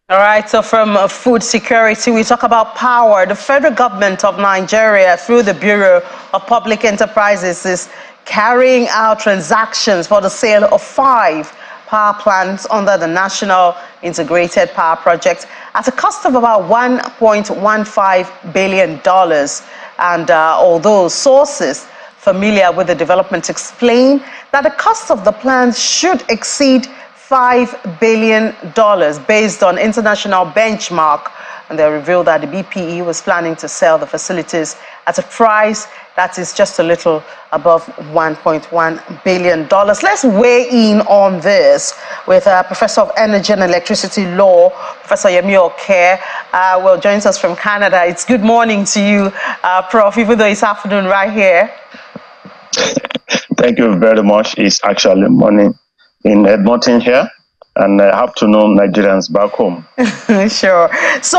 All right, so from food security, we talk about power. The federal government of Nigeria, through the Bureau of Public Enterprises, is carrying out transactions for the sale of 5 power plants under the National Integrated Power Project at a cost of about $1.15 billion. And although sources familiar with the development explain that the cost of the plans should exceed $5 billion based on international benchmark. And they revealed that the BPE was planning to sell the facilities at a price that is just a little above $1.1 billion. Let's weigh in on this with Professor of Energy and Electricity Law, Professor Yemi Oke, well, joins us from Canada. It's good morning to you, Prof, even though it's afternoon right here. Thank you very much. It's actually morning in Edmonton here, and afternoon Nigerians back home. Sure. So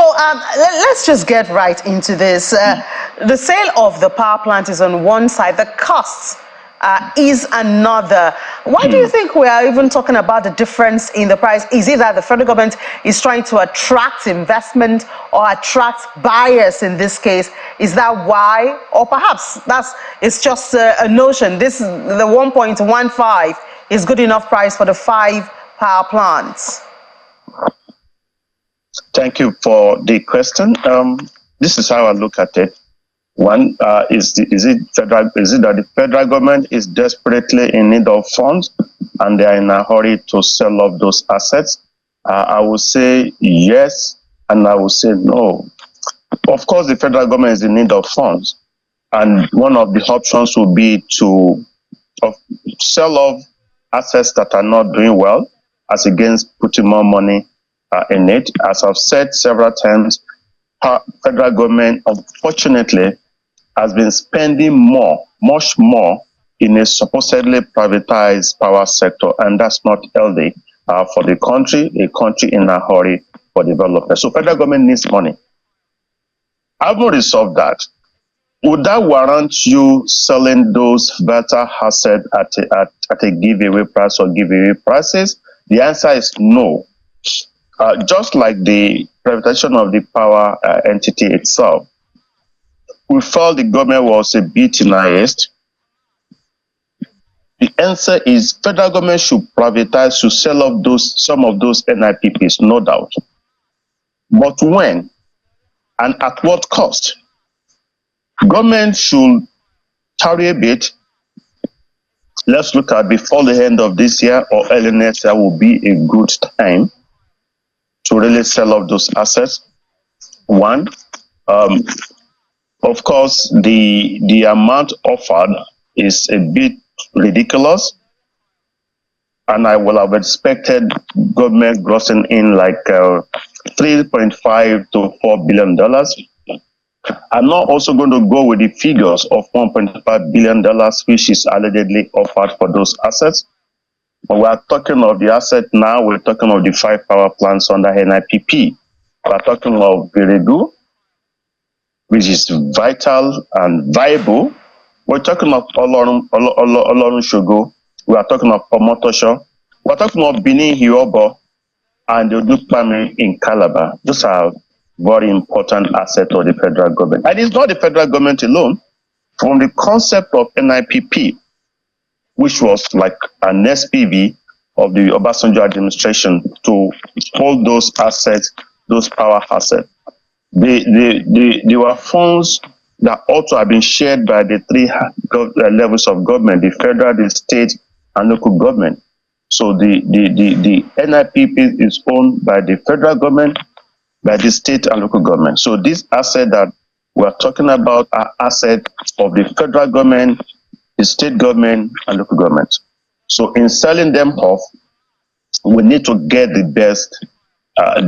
let's just get right into this. The sale of the power plant is on one side, the costs is another. Why do you think we are even talking about the difference in the price? Is it that the federal government is trying to attract investment or attract buyers in this case? Is that why? Or perhaps it's just a notion. The 1.15 is good enough price for the 5 power plants? Thank you for the question. This is how I look at it. One, is it that the federal government is desperately in need of funds and they are in a hurry to sell off those assets? I would say yes, and I would say no. Of course, the federal government is in need of funds, and one of the options would be to sell off assets that are not doing well, as against putting more money in it. As I've said several times, federal government, unfortunately, has been spending much more in a supposedly privatized power sector, and that's not healthy for the country, a country in a hurry for development. So federal government needs money. Having resolved that, would that warrant you selling those better assets at a giveaway price or giveaway prices? The answer is no. Just like the privatization of the power entity itself, we felt the government was a bit in haste. The answer is federal government should privatize, should sell off some of those NIPPs, no doubt. But when and at what cost? Government should tarry a bit. Let's look at before the end of this year or early next year will be a good time to really sell off those assets. One, of course, the amount offered is a bit ridiculous, and I will have expected government grossing in like $3.5 to $4 billion. I'm not also going to go with the figures of $1.5 billion, which is allegedly offered for those assets. But we are talking of the asset now, we're talking of the 5 power plants under NIPP. We're talking of Viregu, which is vital and viable. We're talking of Olorun Shogo. We are talking of Omotosho. We're talking of Benin Hiobo and the Odukpami in Calabar. Those are very important assets of the federal government. And it's not the federal government alone. From the concept of NIPP, which was like an SPV of the Obasanjo administration to hold those assets, those power assets, they were funds that ought to have been shared by the 3 levels of government, the federal, the state, and local government. So the NIPP is owned by the federal government, by the state and local government. So this asset that we're talking about are assets of the federal government, the state government, and local government. So in selling them off, we need to get the best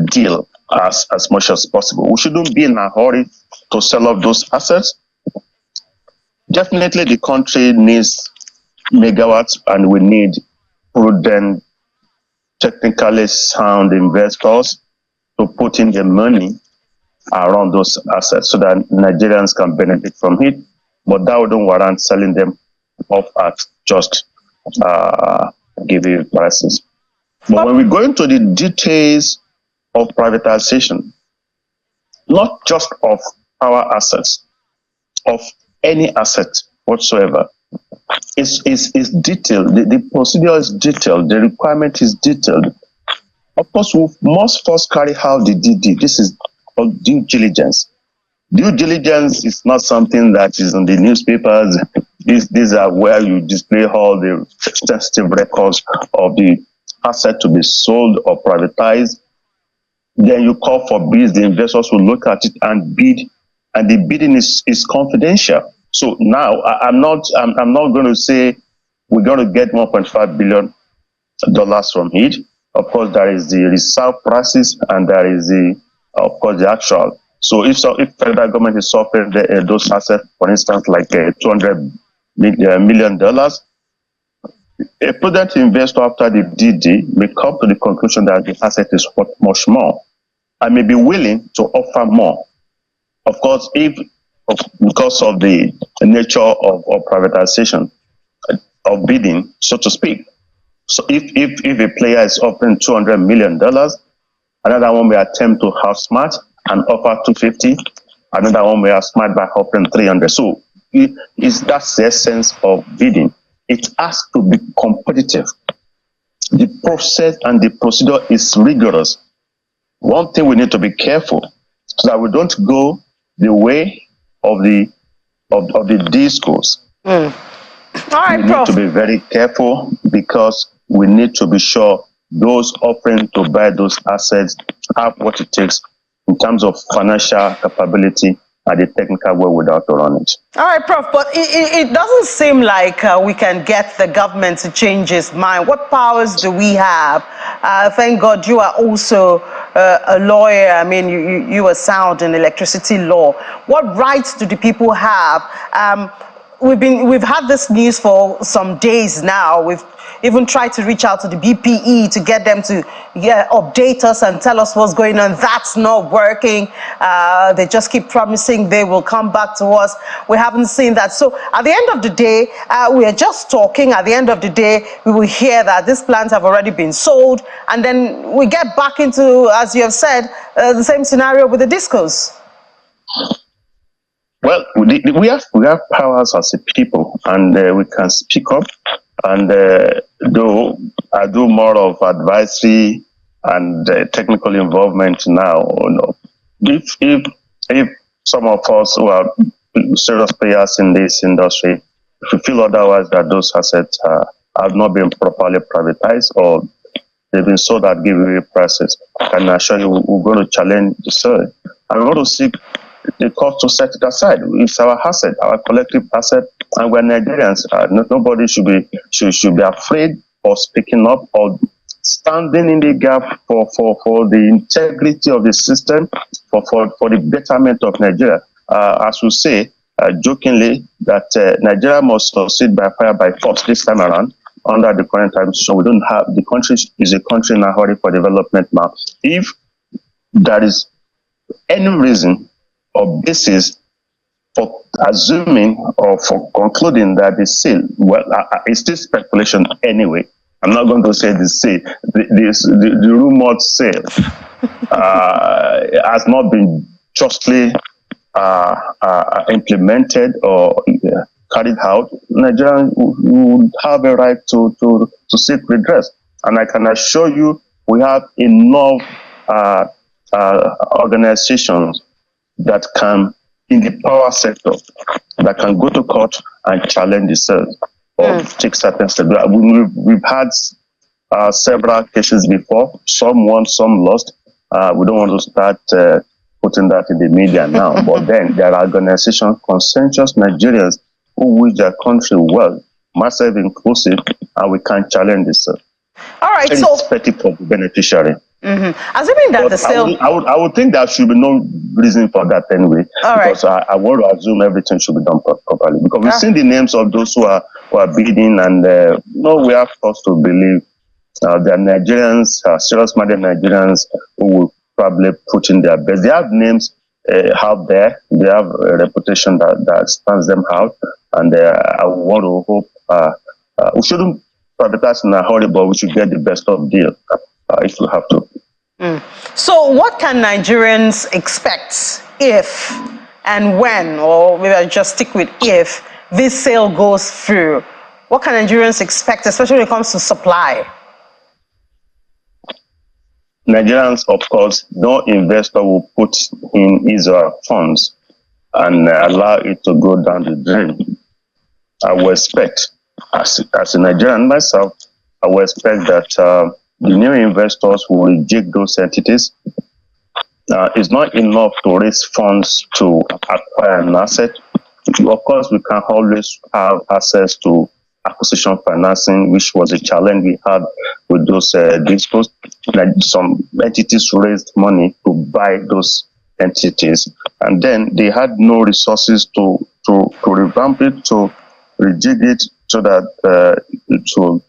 deal as much as possible. We shouldn't be in a hurry to sell off those assets. Definitely the country needs megawatts, and we need prudent, technically sound investors to put in the money around those assets so that Nigerians can benefit from it. But that wouldn't warrant selling them off at just giving prices. But when we go into the details of privatization, not just of power assets, of any asset whatsoever, is detailed. The procedure is detailed. The requirement is detailed. Of course, we must first carry out the DD. This is called due diligence. Due diligence is not something that is in the newspapers. These are where you display all the sensitive records of the asset to be sold or privatized. Then you call for bids. The investors will look at it and bid, and the bidding is confidential. So now I'm not going to say we're going to get $1.5 billion from it. Of course, there is the reserve prices, and there is of course the actual. So if federal government is offering those assets, for instance, like $200 million, a prudent investor after the DD may come to the conclusion that the asset is worth much more and may be willing to offer more. Of course, because of the nature of privatization, of bidding, so to speak. So if a player is offering $200 million, another one may attempt to outsmart and offer 250. Another one may outsmart by offering 300. So that's the essence of bidding. It has to be competitive. The process and the procedure is rigorous. One thing we need to be careful so that we don't go the way of the discourse. All right, we need to be very careful because we need to be sure those offering to buy those assets have what it takes in terms of financial capability and the technical way without to run it. All right, Prof, but it doesn't seem like we can get the government to change its mind. What powers do we have? Thank God you are also a lawyer. I mean, you are sound in electricity law. What rights do the people have? We've had this news for some days now. We've even tried to reach out to the BPE to get them to update us and tell us what's going on. That's not working. They just keep promising they will come back to us. We haven't seen that. So at the end of the day, we are just talking. At the end of the day, we will hear that these plans have already been sold. And then we get back into, as you have said, the same scenario with the discos. Well, we have powers as a people, and we can speak up. And though I do more of advisory and technical involvement now, if some of us who are serious players in this industry, if we feel otherwise that those assets have not been properly privatized or they've been sold at giveaway prices, I can assure you we're going to challenge the sale. And we're going to seek the court to set it aside. It's our asset, our collective asset, and we're Nigerians. Nobody should be afraid of speaking up or standing in the gap for the integrity of the system, for the betterment of Nigeria. As we say jokingly, that Nigeria must succeed by fire by force this time around. Under the current time, so we don't have the country is a country in a hurry for development now. If there is any reason or basis for assuming or for concluding that the sale, well, it's still speculation anyway. I'm not going to say the sale. The rumored sale has not been justly implemented or carried out. Nigerians would have a right to seek redress. And I can assure you we have enough organizations that can, in the power sector, that can go to court and challenge the sales or take certain steps. We've had several cases before. Some won, some lost. We don't want to start putting that in the media now. But then there are organizations, consensus Nigerians, who wish their country well, massive, inclusive, and we can challenge this. All right, irrespective of the beneficiary. Assuming that but the sale, I would think there should be no reason for that anyway. Because I want to assume everything should be done properly. Because we've seen the names of those who are bidding, and we have cause to believe they are Nigerians, serious-minded Nigerians who will probably put in their best. They have names out there. They have a reputation that stands them out, and I want to hope we shouldn't privatize in a hurry, but we should get the best of deal if we have to. So what can Nigerians expect if and when, or maybe I just stick with if, this sale goes through? What can Nigerians expect, especially when it comes to supply? Nigerians, of course, no investor will put in his or her funds and allow it to go down the drain. I will expect, as a Nigerian myself, I will expect that the new investors will reject those entities. It's not enough to raise funds to acquire an asset. Of course, we can always have access to acquisition financing, which was a challenge we had with those discos. Some entities raised money to buy those entities, and then they had no resources to revamp it, to rejig it so that to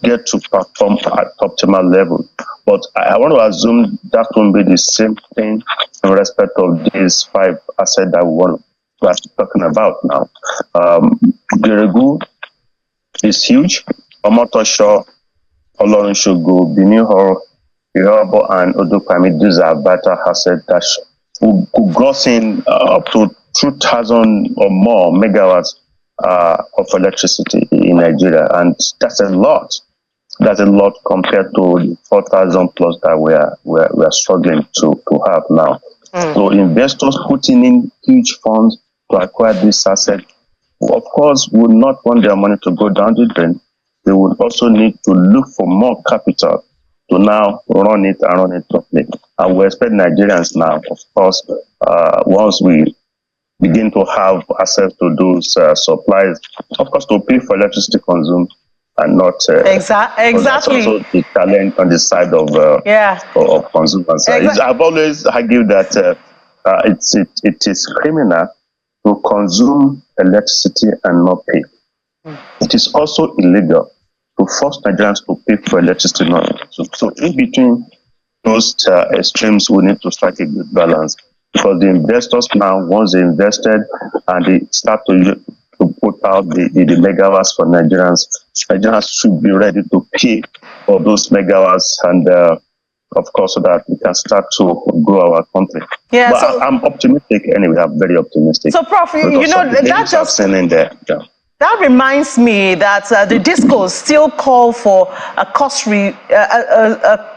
get to perform at optimal level. But I want to assume that won't be the same thing in respect of these 5 assets that we are talking about now. Geregu is huge. Omotosho, Olorunshogo, Binihoro, Irobo, and Odukwami, these are vital assets that could gross in up to 2,000 or more megawatts of electricity in Nigeria, and that's a lot. That's a lot compared to the 4,000 plus that we are struggling to have now. So investors putting in huge funds to acquire this asset, of course, would not want their money to go down the drain. They would also need to look for more capital to now run it properly. And we expect Nigerians now, of course, once we begin to have access to those supplies, of course, to pay for electricity consumed and not exactly. That's also the challenge on the side of consumers. I've always argued that it is criminal to consume electricity and not pay. It is also illegal to force Nigerians to pay for electricity not. So in between those extremes, we need to strike a good balance, because the investors now, once they invested and they start to put out the megawatts for Nigerians should be ready to pay for those megawatts, and of course, so that we can start to grow our country. Yeah, but so, I'm optimistic anyway. I'm very optimistic. So, Prof, you know, that just in there. Yeah. That reminds me that the discos still call for a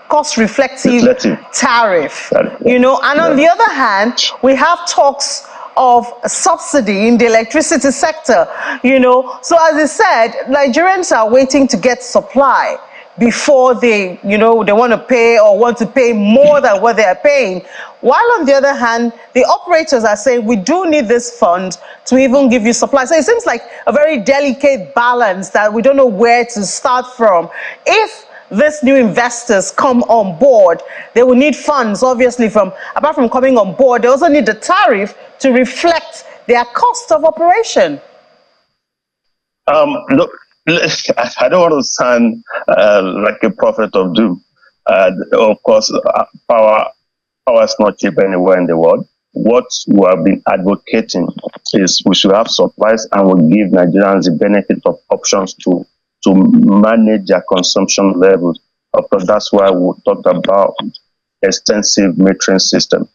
cost-reflective tariff. You know, and on the other hand, we have talks of subsidy in the electricity sector. You know, so as I said, Nigerians are waiting to get supply before they, you know, they want to pay or want to pay more than what they are paying. While on the other hand, the operators are saying, we do need this fund to even give you supply. So it seems like a very delicate balance that we don't know where to start from. If these new investors come on board, they will need funds, obviously, apart from coming on board, they also need the tariff to reflect their cost of operation. Look, I don't want to sound like a prophet of doom. Of course, power is not cheap anywhere in the world. What we have been advocating is we should have supplies, and we'll give Nigerians the benefit of options to manage their consumption levels. Of course, that's why we talked about extensive metering system.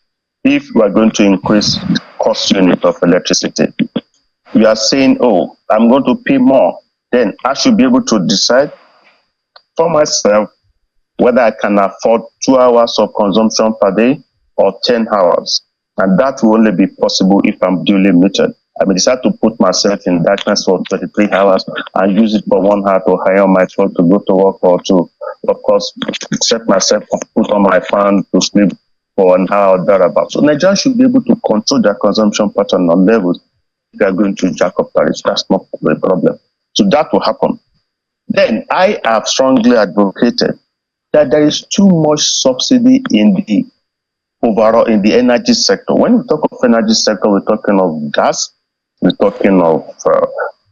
If we are going to increase the cost unit of electricity, you are saying, oh, I'm going to pay more, then I should be able to decide for myself whether I can afford 2 hours of consumption per day or 10 hours. And that will only be possible if I'm duly metered. I may decide to put myself in darkness for 23 hours and use it for 1 hour to hire my truck to go to work, or to, of course, set myself, put on my fan to sleep for an hour or thereabouts. So Nigerians should be able to control their consumption pattern on levels. If they are going to jack up tariffs, that's not a problem. So that will happen. Then I have strongly advocated that there is too much subsidy in the overall in the energy sector. When we talk of energy sector, we're talking of gas, we're talking of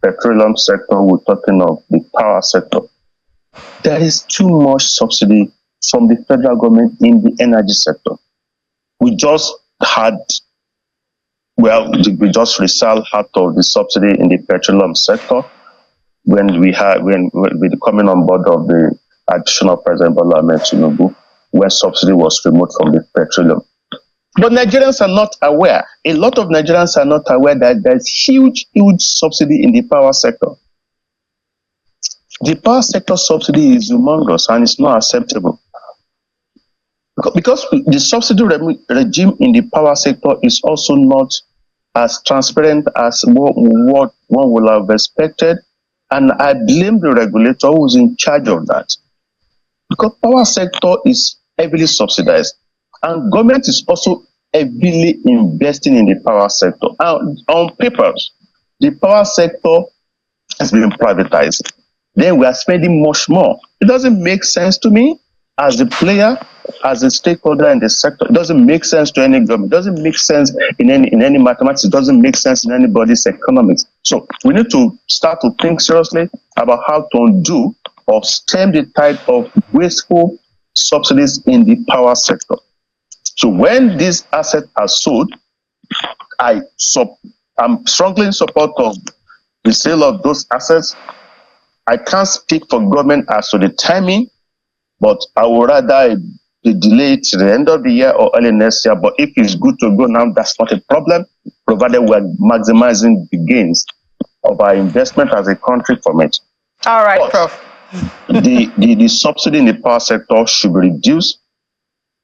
petroleum sector, we're talking of the power sector. There is too much subsidy from the federal government in the energy sector. We just resell out of the subsidy in the petroleum sector when with the coming on board of the additional President Bola Ahmed Tinubu. when subsidy was removed from the petroleum. But Nigerians are not aware. A lot of Nigerians are not aware that there's huge subsidy in the power sector. The power sector subsidy is humongous and it's not acceptable. Because the subsidy regime in the power sector is also not as transparent as what one would have expected. And I blame the regulator who is in charge of that. Because power sector is heavily subsidized. And government is also heavily investing in the power sector. And on papers, the power sector has been privatized. Then we are spending much more. It doesn't make sense to me as a player, as a stakeholder in the sector. It doesn't make sense to any government. It doesn't make sense in any mathematics. It doesn't make sense in anybody's economics. So we need to start to think seriously about how to undo or stem the tide of wasteful subsidies in the power sector. So when these assets are sold, I'm strongly in support of the sale of those assets. I can't speak for government as to the timing, but I would rather delay it to the end of the year or early next year. But if it's good to go now, that's not a problem, provided we're maximizing the gains of our investment as a country from it. All right, but Prof. the subsidy in the power sector should be reduced,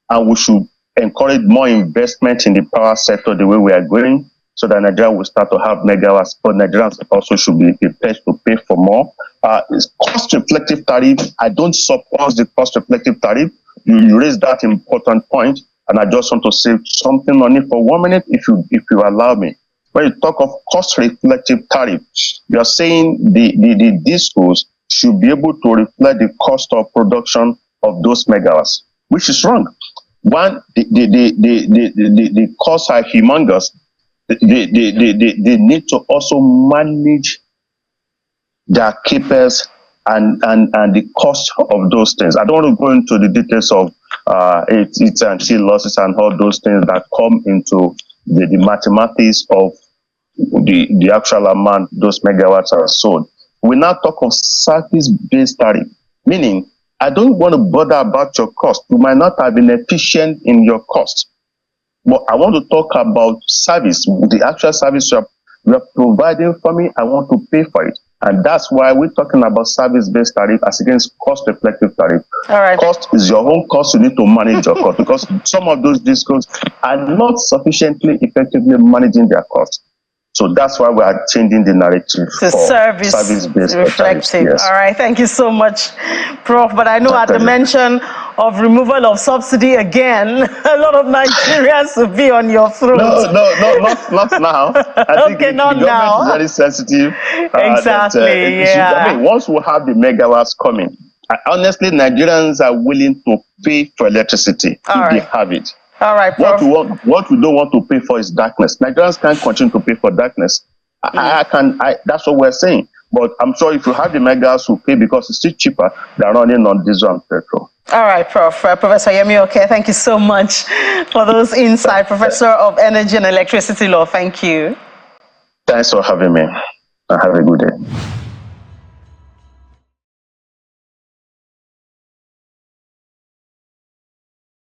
and we should encourage more investment in the power sector the way we are going, so that Nigeria will start to have megawatts, but Nigerians also should be prepared to pay for more. It's cost-reflective tariff. I don't support the cost-reflective tariff. You raised that important point, and I just want to say something on it for 1 minute, if you allow me. When you talk of cost-reflective tariff, you are saying the discos should be able to reflect the cost of production of those megawatts, which is wrong. One, the costs are humongous. They need to also manage their capers and the cost of those things. I don't want to go into the details of it's and see losses and all those things that come into the mathematics of the actual amount those megawatts are sold. We now talk of service-based tariff, meaning I don't want to bother about your cost. You might not have been efficient in your cost. But I want to talk about service, the actual service you are providing for me. I want to pay for it. And that's why we're talking about service-based tariff as against cost-reflective tariff. All right. Cost is your own cost. You need to manage your cost, because some of those discounts are not sufficiently effectively managing their cost. So that's why we are changing the narrative to for service-based reflective. Yes. All right, thank you so much, Prof. But I know at the mention of removal of subsidy again, a lot of Nigerians will be on your throat. No, not now. I think okay, the not government now. is very sensitive. Exactly, yeah. I mean, once we have the megawatts coming, honestly, Nigerians are willing to pay for electricity if they have it. All right, Prof. What we don't want to pay for is darkness. Nigerians can't continue to pay for darkness. That's what we're saying. But I'm sure if you have the megawatts, we'll pay, because it's still cheaper than running on diesel and petrol. All right, Prof. Professor Yemi, okay, thank you so much for those insights. Professor of Energy and Electricity Law, thank you. Thanks for having me. And have a good day.